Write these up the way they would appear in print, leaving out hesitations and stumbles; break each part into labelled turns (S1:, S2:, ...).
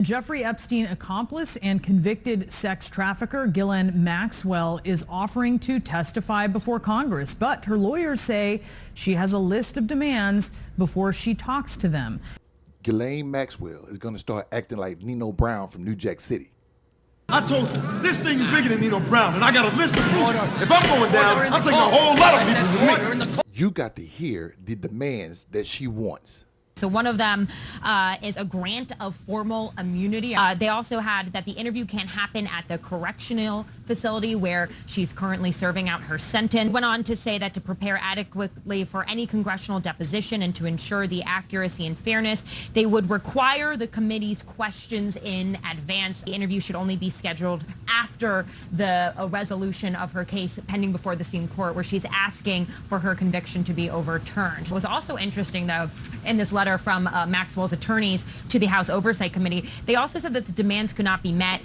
S1: Jeffrey Epstein accomplice and convicted sex trafficker Ghislaine Maxwell is offering to testify before Congress, but her lawyers say she has a list of demands before she talks to them.
S2: Ghislaine Maxwell is going to start acting like Nino Brown from New Jack City.
S3: I told you, this thing is bigger than Nino Brown, and I got a list of people. If I'm going down, I'm taking a whole lot of people with me.
S2: You got to hear the demands that she wants.
S4: So one of them is a grant of formal immunity. They also had that the interview can't happen at the correctional facility where she's currently serving out her sentence. Went on to say that to prepare adequately for any congressional deposition and to ensure the accuracy and fairness, they would require the committee's questions in advance. The interview should only be scheduled after a resolution of her case pending before the Supreme Court, where she's asking for her conviction to be overturned. What was also interesting, though, in this letter from Maxwell's attorneys to the House Oversight Committee, they also said that the demands could not be met.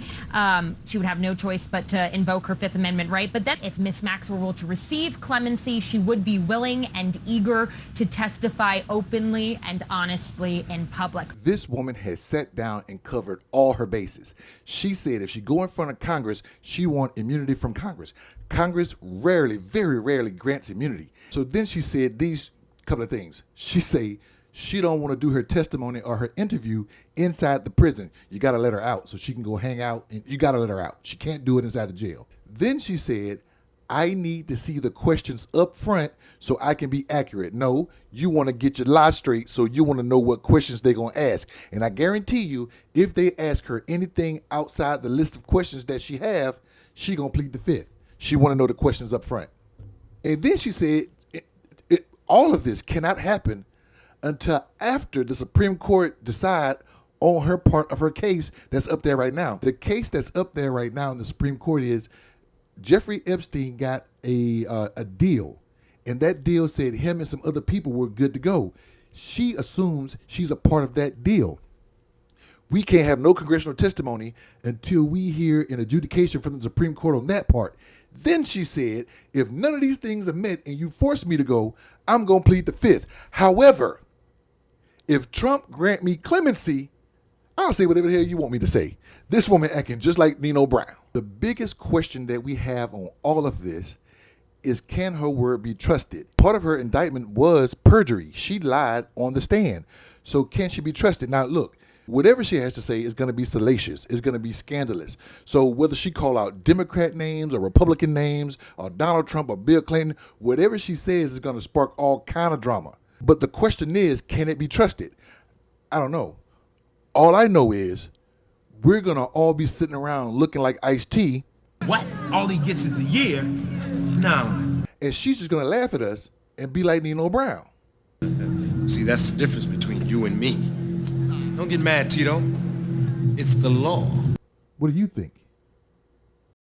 S4: She would have no choice but to invoke her Fifth Amendment right. But that if Miss Maxwell were to receive clemency, she would be willing and eager to testify openly and honestly in public.
S2: This woman has sat down and covered all her bases. She said if she go in front of Congress, she wants immunity from Congress. Congress rarely, very rarely grants immunity. So then she said these couple of things. She say she don't want to do her testimony or her interview inside the prison. You got to let her out so she can go hang out, and you got to let her out. She can't do it inside the jail. Then she said, I need to see the questions up front so I can be accurate. No, you want to get your lie straight, so you want to know what questions they're going to ask. And I guarantee you, if they ask her anything outside the list of questions that she have, she going to plead the fifth. She want to know the questions up front. And then she said, all of this cannot happen until after the Supreme Court decide on her part of her case that's up there right now. The case that's up there right now in the Supreme Court is Jeffrey Epstein got a deal, and that deal said him and some other people were good to go. She assumes she's a part of that deal. We can't have no congressional testimony until we hear an adjudication from the Supreme Court on that part. Then she said, if none of these things are met and you force me to go, I'm going to plead the fifth. However, if Trump grant me clemency, I'll say whatever the hell you want me to say. This woman acting just like Nino Brown. The biggest question that we have on all of this is, can her word be trusted? Part of her indictment was perjury. She lied on the stand. So can she be trusted? Now, look, whatever she has to say is going to be salacious. It's going to be scandalous. So whether she call out Democrat names or Republican names or Donald Trump or Bill Clinton, whatever she says is going to spark all kind of drama. But the question is, can it be trusted? I don't know. All I know is we're going to all be sitting around looking like Ice-T.
S3: What? All he gets is a year? No.
S2: And she's just going to laugh at us and be like Nino Brown.
S3: See, that's the difference between you and me. Don't get mad, Tito. It's the law.
S2: What do you think?